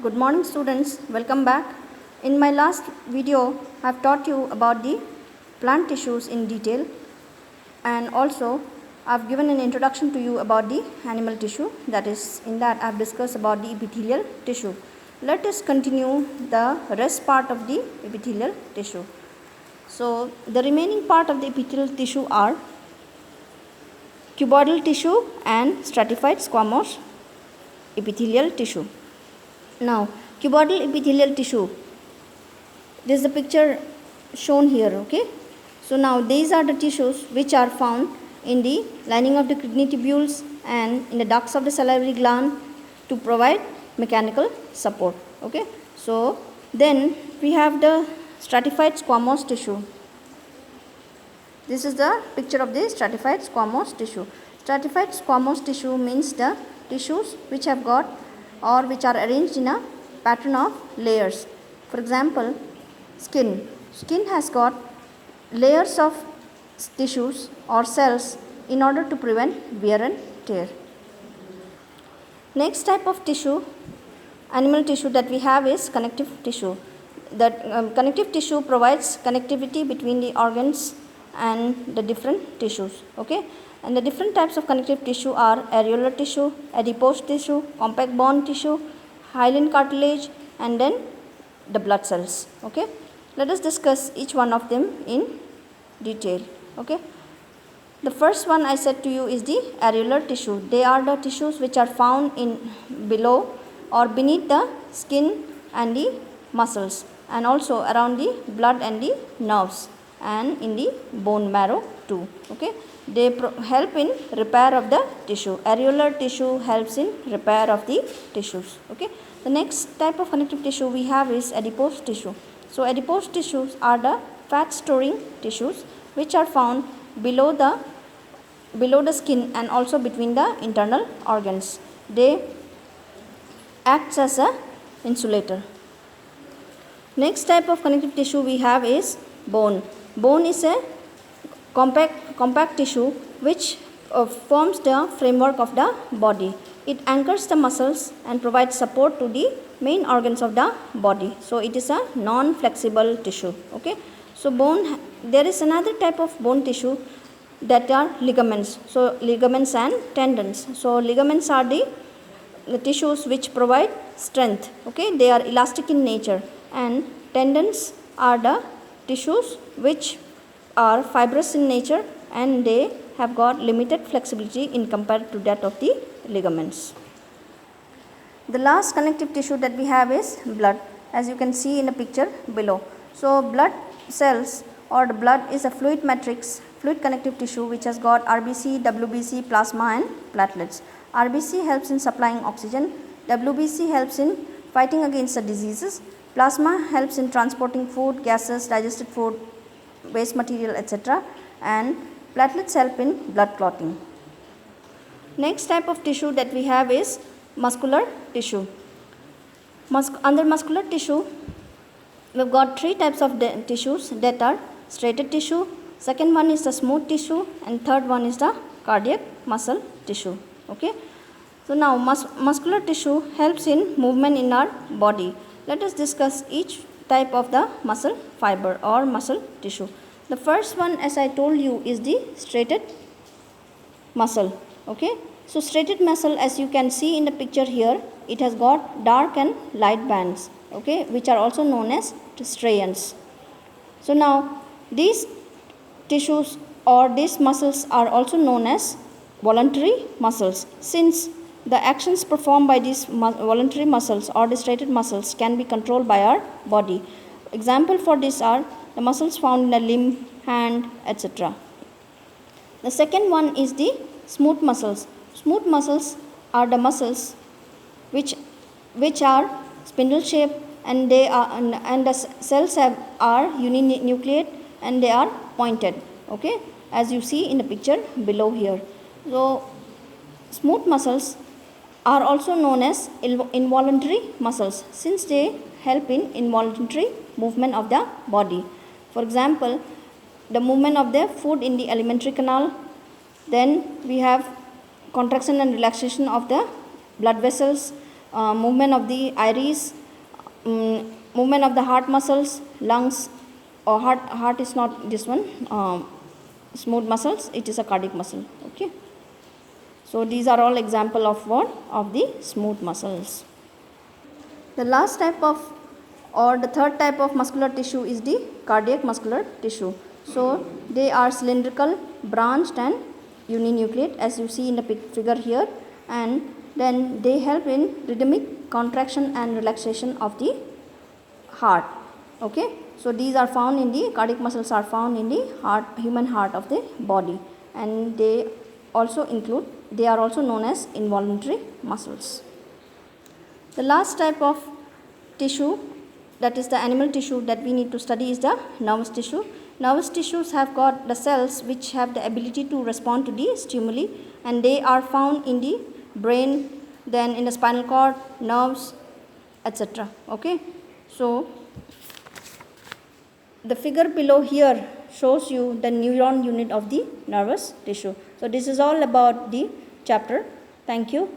Good morning students, welcome back. In my last video, I have taught you about the plant tissues in detail, and also I have given an introduction to you about the animal tissue. That is, in that I have discussed about the epithelial tissue. Let us continue the rest part of the epithelial tissue. So the remaining part of the epithelial tissue are cuboidal tissue and stratified squamous epithelial tissue. Now, cuboidal epithelial tissue, this is the picture shown here, okay. So now these are the tissues which are found in the lining of the kidney tubules and in the ducts of the salivary gland to provide mechanical support, okay. So then we have the stratified squamous tissue. This is the picture of the stratified squamous tissue. Stratified squamous tissue means the tissues which have got or which are arranged in a pattern of layers. For example, skin. Skin has got layers of tissues or cells in order to prevent wear and tear. Next type of tissue, animal tissue that we have is connective tissue. That connective tissue provides connectivity between the organs and the different tissues, okay. And the different types of connective tissue are areolar tissue, adipose tissue, compact bone tissue, hyaline cartilage, and then the blood cells, okay. Let us discuss each one of them in detail, okay. The first one I said to you is the areolar tissue. They are the tissues which are found in below or beneath the skin and the muscles, and also around the blood and the nerves, and in the bone marrow too, okay. They help in repair of the tissue. Areolar tissue helps in repair of the tissues, okay. The next type of connective tissue we have is adipose tissue. So adipose tissues are the fat storing tissues which are found below the skin and also between the internal organs. They acts as a insulator. Next type of connective tissue we have is bone. Bone is a compact tissue which forms the framework of the body. It anchors the muscles and provides support to the main organs of the body. So it is a non-flexible tissue, okay. So bone, there is another type of bone tissue that are ligaments. So ligaments and tendons. So ligaments are the tissues which provide strength, okay. They are elastic in nature, and tendons are the tissues which are fibrous in nature and they have got limited flexibility in compared to that of the ligaments. The last connective tissue that we have is blood, as you can see in the picture below. So blood cells or the blood is a fluid matrix, fluid connective tissue which has got RBC, WBC, plasma and platelets. RBC helps in supplying oxygen, WBC helps in fighting against the diseases, plasma helps in transporting food, gases, digested food, waste material, etc., and platelets help in blood clotting. Next type of tissue that we have is muscular tissue. Under muscular tissue, we have got three types of tissues that are striated tissue, second one is the smooth tissue, and third one is the cardiac muscle tissue, okay. So now muscular tissue helps in movement in our body. Let us discuss each type of the muscle fiber or muscle tissue. The first one, as I told you, is the striated muscle, okay. So striated muscle, as you can see in the picture here, it has got dark and light bands, okay, which are also known as striations. So now these tissues or these muscles are also known as voluntary muscles, since the actions performed by these voluntary muscles or the striated muscles can be controlled by our body. Example for this are the muscles found in the limb, hand, etc. The second one is the smooth muscles. Smooth muscles are the muscles which are spindle shaped, and they are and the cells are uninucleate and they are pointed, okay, as you see in the picture below here. So smooth muscles are also known as involuntary muscles, since they help in involuntary movement of the body. For example, the movement of the food in the alimentary canal. Then we have contraction and relaxation of the blood vessels, movement of the iris, movement of the heart muscles, lungs, or heart is not this one, smooth muscles, it is a cardiac muscle. Okay. So these are all example of what? Of the smooth muscles. The last type of, or the third type of muscular tissue is the cardiac muscular tissue. So they are cylindrical, branched and uninucleate, as you see in the figure here, and then they help in rhythmic contraction and relaxation of the heart. Okay. So these are found in the cardiac muscles are found in the heart, human heart of the body, and they also include, they are also known as involuntary muscles. The last type of tissue, that is the animal tissue that we need to study, is the nervous tissue. Nervous tissues have got the cells which have the ability to respond to the stimuli, and they are found in the brain, then in the spinal cord, nerves, etc. Okay. So the figure below here shows you the neuron unit of the nervous tissue. So this is all about the chapter. Thank you.